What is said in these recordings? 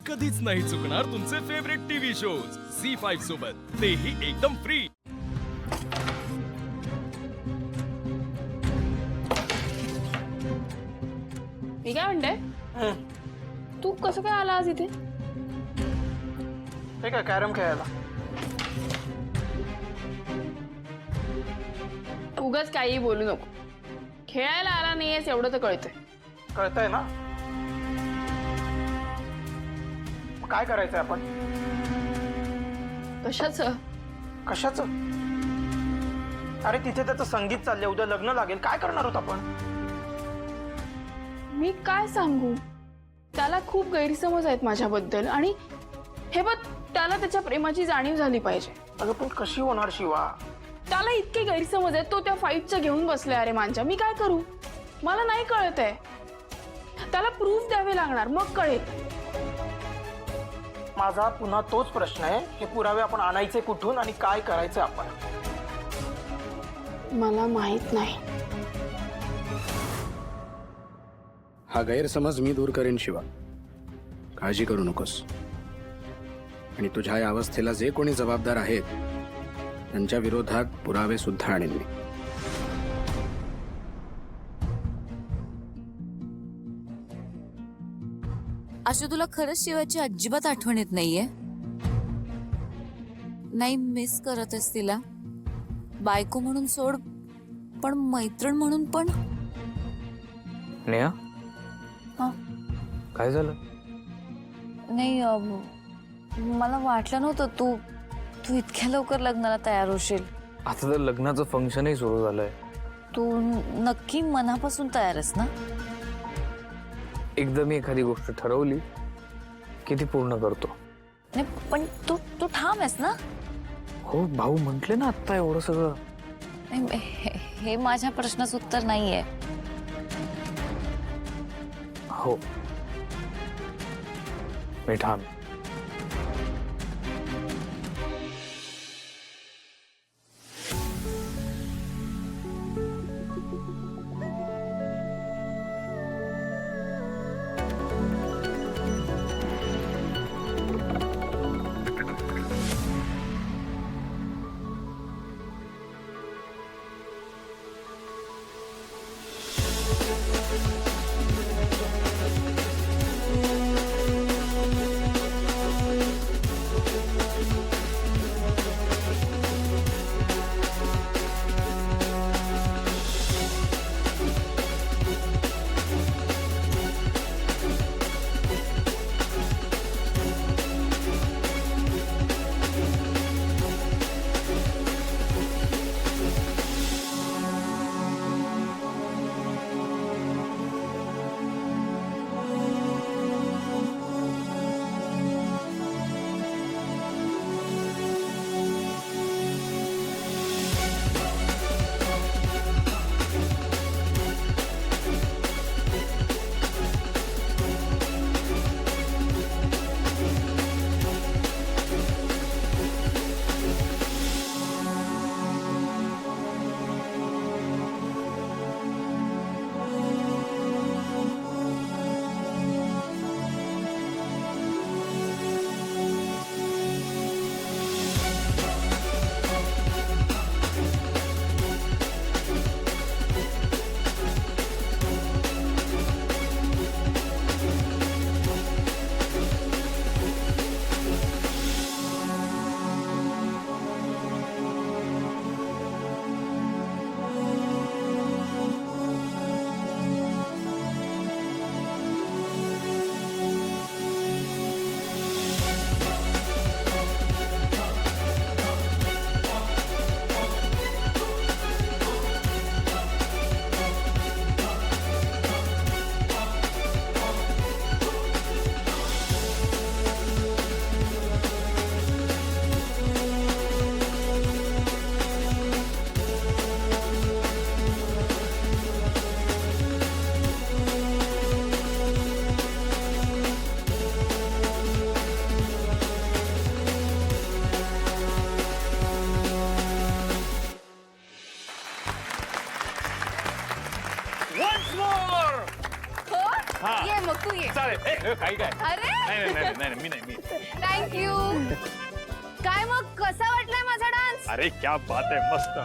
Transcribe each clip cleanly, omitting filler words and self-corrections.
कधीच नाही चुकणार तुमचे फेवरेट टीव्ही शोज झी5 सोबत, तेही एकदम फ्री। मी काय म्हणते, तू कसं काय आला आज इथे? ते काय कॅरम खेळायला? उगाच काही बोलू नको। खेळायला आला नाहीयेस एवढं तर कळतंय। कळतंय ना? मग काय करायचंय आपण? कशाचं? कशाचं? अरे तिथे त्याचं संगीत चाललंय, उद्या लग्न लागेल, काय करणार आहोत आपण? मी काय सांगू? त्याला खूप गैरसमज आहेत माझ्याबद्दल आणि हे बघ, त्याला त्याच्या प्रेमाची जाणीव झाली पाहिजे। अगं पण कशी होणार शिवा? त्याला इतके गैरसमज आहेत, तो त्या फाईटचं घेऊन बसलाय। अरे मांजा, मी काय करू? मला नाही कळत आहे। त्याला प्रूफ द्यावे लागणार, मग कळेल। माझा पुन्हा तोच प्रश्न आहे, हे पुरावे आपण आणायचे कुठून आणि काय करायचं आपण? मला माहित नाही। हा गैरसमज मी दूर करेन शिवा, काळजी करू नकोस। आणि तुझ्या या अवस्थेला जे कोणी जबाबदार आहेत त्यांच्या विरोधात पुरावे सुद्धा आणेन मी। आशू, तुला खरंच शिवाची अजिबात आठवण येत नाहीये? नाही मिस करतेस तिला? बायको म्हणून सोड, पण मैत्रीण म्हणून पण? नेहा, हा? काय झालं? नाही, मला वाटलं नव्हतं तू तू इतक्या लवकर लग्नाला तयार होशील। आता तर लग्नाचं फंक्शनही सुरू झालंय। तू नक्की मनापासून तयार आहेस ना? एकदा मी एखादी गोष्ट ठरवली की ती पूर्ण करतो। नाही, पण तू तू ठाम आहेस ना? हो, भाऊ म्हटले ना आता एवढं सगळं। नाही, हे माझ्या प्रश्नाचं उत्तर नाहीये। हो, मी ठाम। काही काय अरे नाही मी नाही थँक्यू. काय मग कसा वाटलाय माझा डान्स? अरे क्या बात आहे मस्त.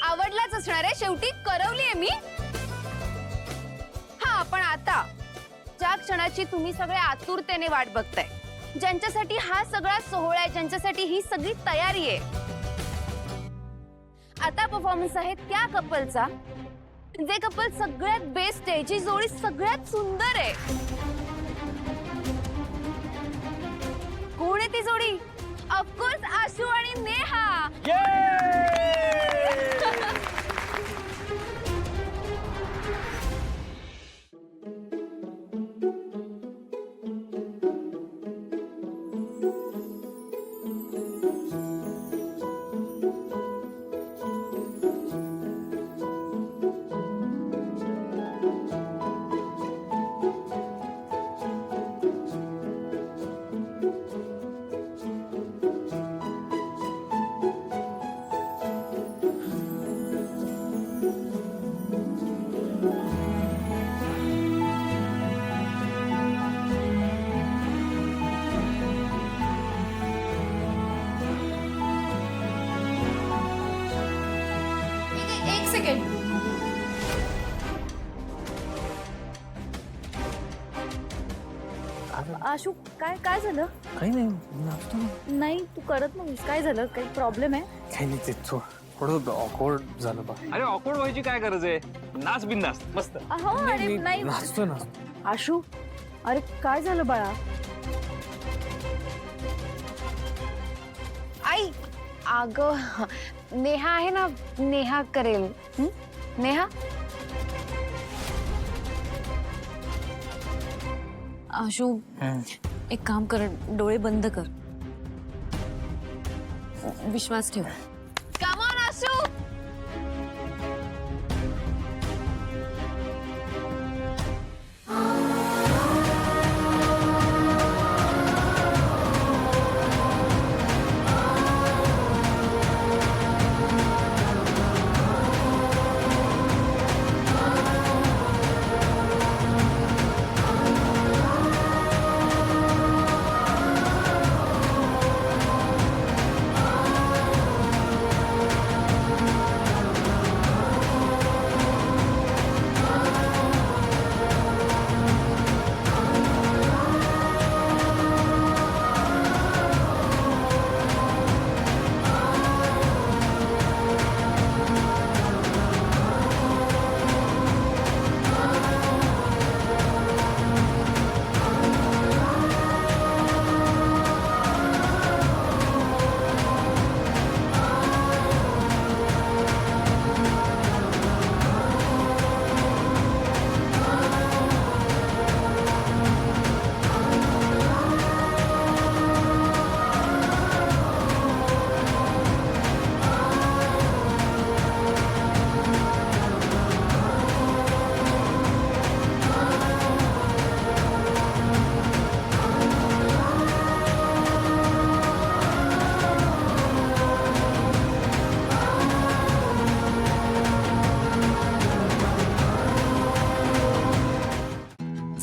आवडलाच असणार आहे, शेवटी करवलीये मी. हा पण आता ज्या क्षणाची तुम्ही सगळे आतुरतेने वाट बघताय, ज्यांच्यासाठी हा सगळा सोहळा आहे, ज्यांच्यासाठी ही सगळी तयारी आहे, आता परफॉर्मन्स आहे त्या कपलचा, जे कपल सगळ्यात बेस्ट आहे, जी जोडी सगळ्यात सुंदर आहे. कोण आहे ती जोडी? ऑफकोर्स आशू आणि नेहा. एक सेकंड. आशू काय काय झालं? काही नाही नाचतो ना. नाही तू करत नाहीस, काय झालं? काही प्रॉब्लेम आहे? काही नाही ते थोडं ऑकवर्ड झालं बा. अरे ऑकवर्ड व्हायची काय गरज आहे? नाच बिंदास मस्त. हो अरे मी नाही नाचतो ना. आशू, अरे काय झालं बाळा? आई अग नेहा आहे ना, नेहा करेल. नेहा आशू एक काम कर, डोळे बंद कर, विश्वास ठेव. Come on Ashu.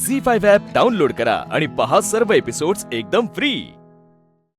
Zee5 app download करा आणि पहा सर्व एपिसोड्स एकदम फ्री.